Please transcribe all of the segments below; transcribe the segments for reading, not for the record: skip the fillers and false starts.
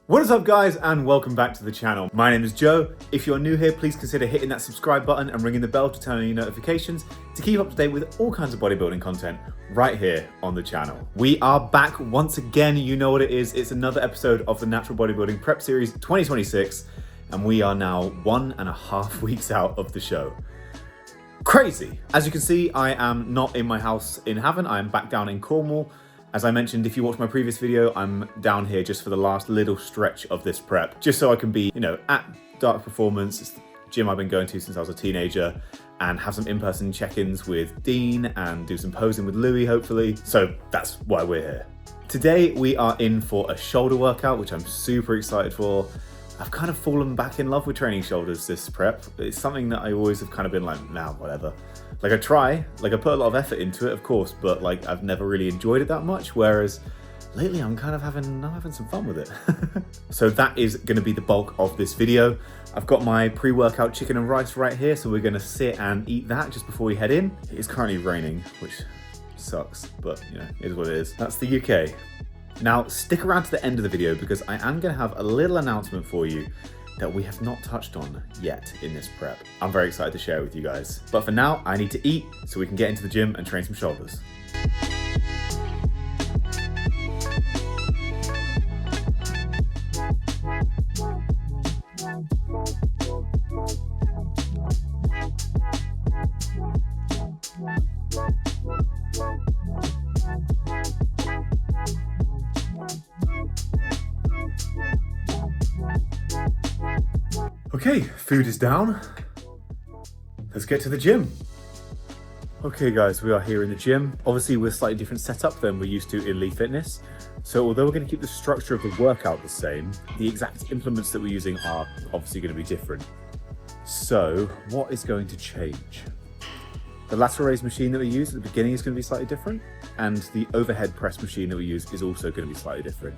What is up, guys, and welcome back to the channel. My name is Joe. If you're new here, please consider hitting that subscribe button and ringing the bell to turn on your notifications to keep up to date with all kinds of bodybuilding content right here on the channel. We are back once again. You know what it is. It's another episode of the Natural Bodybuilding Prep Series 2026, and we are now 1.5 weeks out of the show. Crazy. As you can see, I am not in my house in Havant. I am back down in Cornwall. As I mentioned, if you watched my previous video, I'm down here just for the last little stretch of this prep, just so I can be, at Dark Performance. It's the gym I've been going to since I was a teenager, and have some in-person check-ins with Dean and do some posing with Louis, hopefully. So that's why we're here. Today, we are in for a shoulder workout, which I'm super excited for. I've kind of fallen back in love with training shoulders this prep. It's something that I always have kind of been like, nah, whatever. I try, I put a lot of effort into it, of course, but I've never really enjoyed it that much. Whereas lately I'm kind of having some fun with it. So that is gonna be the bulk of this video. I've got my pre-workout chicken and rice right here. So we're gonna sit and eat that just before we head in. It is currently raining, which sucks, but it is what it is. That's the UK. Now stick around to the end of the video because I am gonna have a little announcement for you that we have not touched on yet in this prep. I'm very excited to share it with you guys. But for now, I need to eat so we can get into the gym and train some shoulders. Okay, food is down. Let's get to the gym. Okay guys, we are here in the gym. Obviously we're slightly different setup than we're used to in Elite Fitness. So although we're gonna keep the structure of the workout the same, the exact implements that we're using are obviously gonna be different. So what is going to change? The lateral raise machine that we use at the beginning is gonna be slightly different, and the overhead press machine that we use is also gonna be slightly different.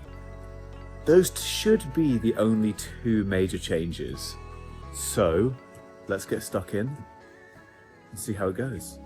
Those should be the only two major changes. So let's get stuck in and see how it goes.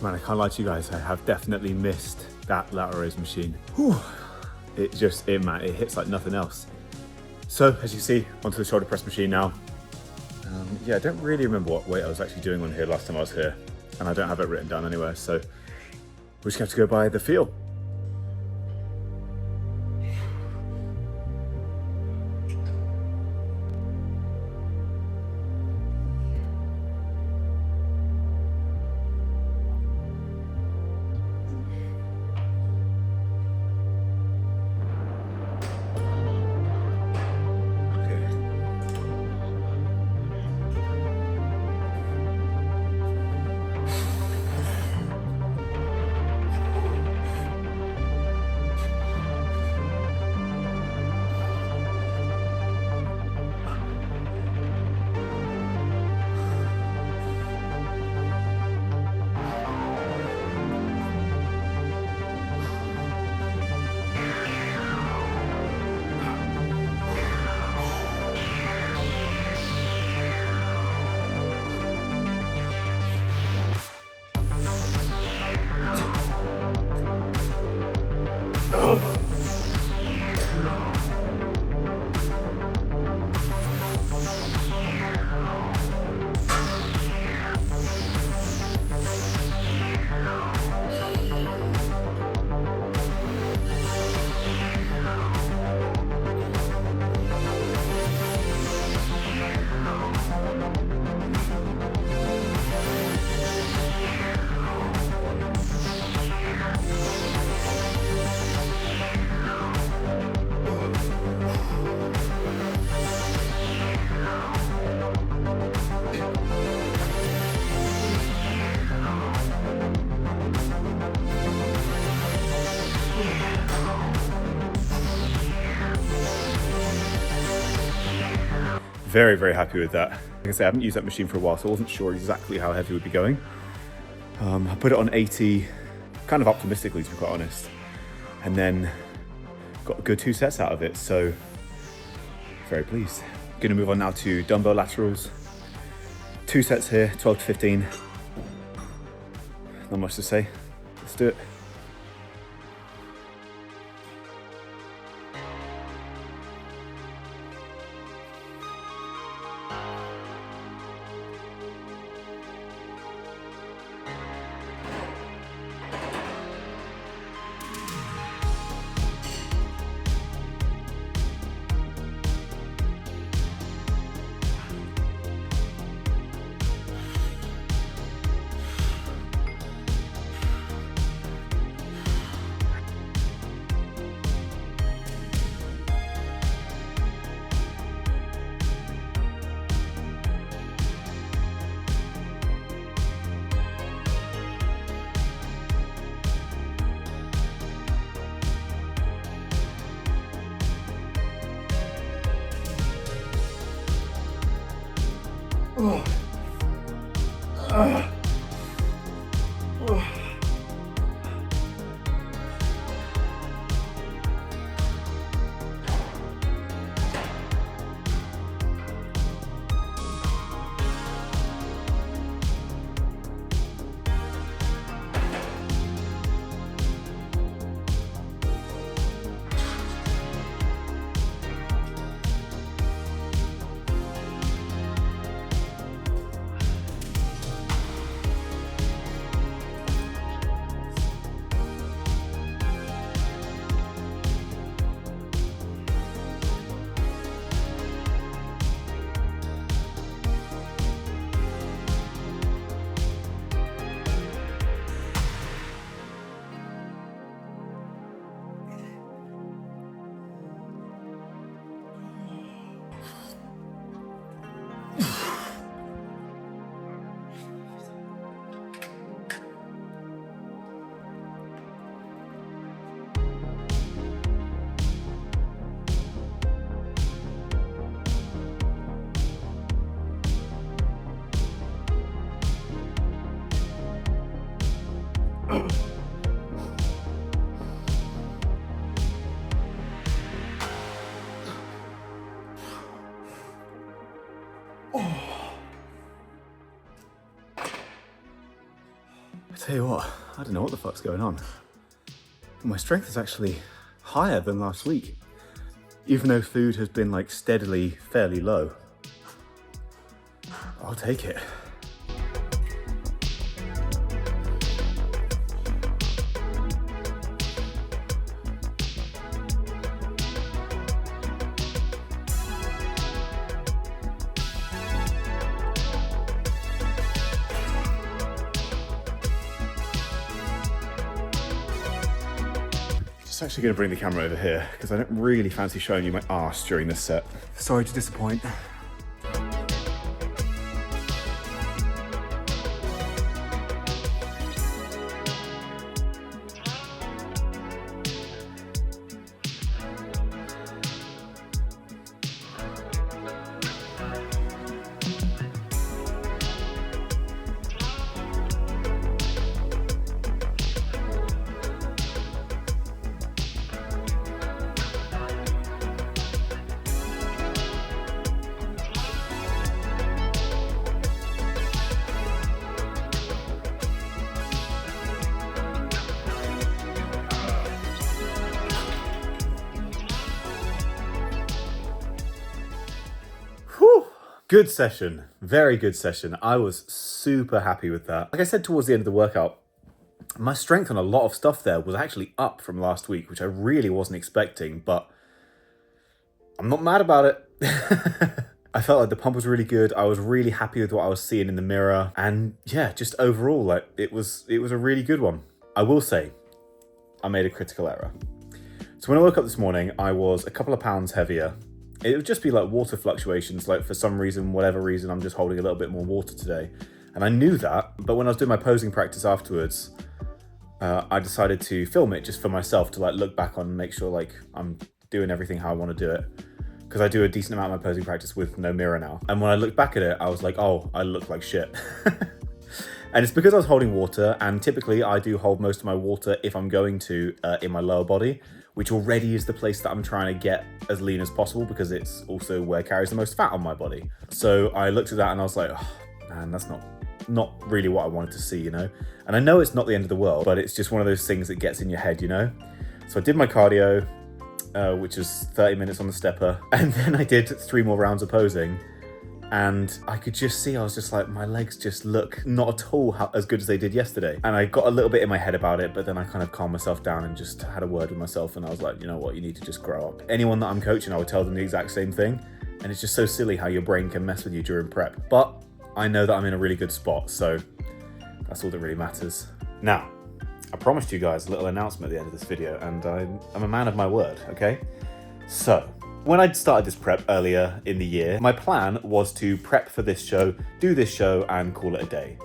Man, I can't lie to you guys, I have definitely missed that lateral raise machine. Whew. It hits like nothing else. So, as you see, onto the shoulder press machine now. Yeah, I don't really remember what weight I was actually doing on here last time I was here, and I don't have it written down anywhere, so we just have to go by the feel. Very, very happy with that. Like I say, I haven't used that machine for a while, so I wasn't sure exactly how heavy it would be going. I put it on 80, kind of optimistically to be quite honest, and then got a good 2 sets out of it, so very pleased. Gonna move on now to dumbbell laterals. 2 sets here, 12 to 15. Not much to say, let's do it. Oh. Oh. I tell you what, I don't know what the fuck's going on. My strength is actually higher than last week, even though food has been like steadily fairly low. I'll take it. Just actually going to bring the camera over here because I don't really fancy showing you my arse during this set. Sorry to disappoint. Good session, very good session. I was super happy with that. Like I said towards the end of the workout, my strength on a lot of stuff there was actually up from last week, which I really wasn't expecting, but I'm not mad about it. I felt like the pump was really good. I was really happy with what I was seeing in the mirror. And yeah, just overall, like it was a really good one. I will say, I made a critical error. So when I woke up this morning, I was a couple of pounds heavier. It would just be like water fluctuations, like for some reason, whatever reason, I'm just holding a little bit more water today. And I knew that, but when I was doing my posing practice afterwards, I decided to film it just for myself to like look back on and make sure like I'm doing everything how I want to do it. because I do a decent amount of my posing practice with no mirror now. And when I looked back at it, I was like, oh, I look like shit. And it's because I was holding water, and typically I do hold most of my water if I'm going to in my lower body, which already is the place that I'm trying to get as lean as possible because it's also where carries the most fat on my body. So I looked at that and I was like, oh, man, that's not really what I wanted to see, you know? And I know it's not the end of the world, but it's just one of those things that gets in your head, you know? So I did my cardio, which was 30 minutes on the stepper, and then I did 3 more rounds of posing. And I could just see, I was just like, my legs just look not at all as good as they did yesterday. And I got a little bit in my head about it, but then I kind of calmed myself down and just had a word with myself. And I was like, you know what, you need to just grow up. Anyone that I'm coaching, I would tell them the exact same thing. And it's just so silly how your brain can mess with you during prep. But I know that I'm in a really good spot, so that's all that really matters. Now, I promised you guys a little announcement at the end of this video, and I'm a man of my word, okay? So, when I started this prep earlier in the year, my plan was to prep for this show, do this show, and call it a day.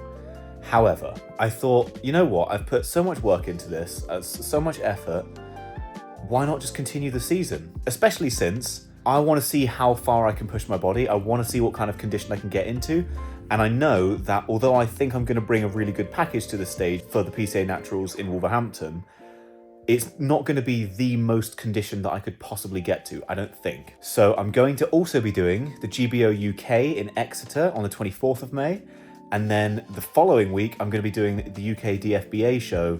However, I thought, you know what, I've put so much work into this, so much effort, why not just continue the season? Especially since I want to see how far I can push my body, I want to see what kind of condition I can get into, and I know that although I think I'm going to bring a really good package to the stage for the PCA Naturals in Wolverhampton, it's not going to be the most condition that I could possibly get to, I don't think. So I'm going to also be doing the GBO UK in Exeter on the 24th of May. And then the following week, I'm going to be doing the UK DFBA show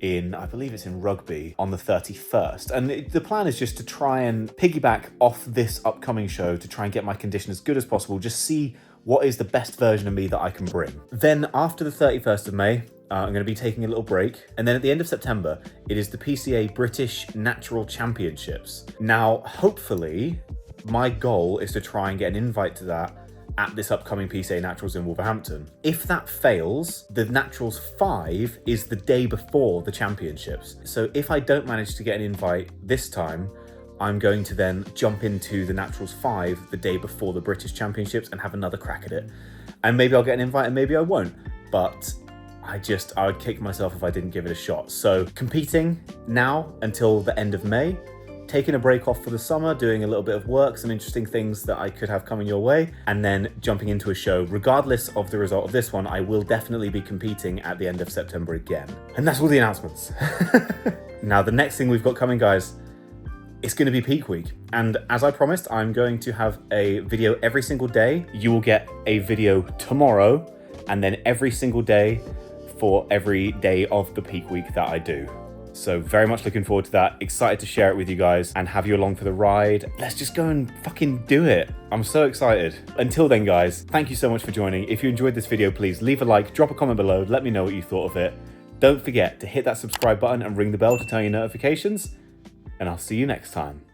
in, I believe it's in Rugby, on the 31st. And the plan is just to try and piggyback off this upcoming show to try and get my condition as good as possible, just see what is the best version of me that I can bring. Then after the 31st of May, I'm going to be taking a little break. And then at the end of September, it is the PCA British Natural Championships. Now, hopefully, my goal is to try and get an invite to that at this upcoming PCA Naturals in Wolverhampton. If that fails, the Naturals 5 is the day before the championships. So if I don't manage to get an invite this time, I'm going to then jump into the Naturals 5 the day before the British Championships and have another crack at it. And maybe I'll get an invite and maybe I won't. But I would kick myself if I didn't give it a shot. So competing now until the end of May, taking a break off for the summer, doing a little bit of work, some interesting things that I could have coming your way, and then jumping into a show. Regardless of the result of this one, I will definitely be competing at the end of September again. And that's all the announcements. Now, the next thing we've got coming, guys, it's going to be peak week. And as I promised, I'm going to have a video every single day. You will get a video tomorrow, and then every single day for every day of the peak week that I do. So very much looking forward to that. Excited to share it with you guys and have you along for the ride. Let's just go and fucking do it. I'm so excited. Until then, guys, thank you so much for joining. If you enjoyed this video, please leave a like, drop a comment below, let me know what you thought of it. Don't forget to hit that subscribe button and ring the bell to turn your notifications, and I'll see you next time.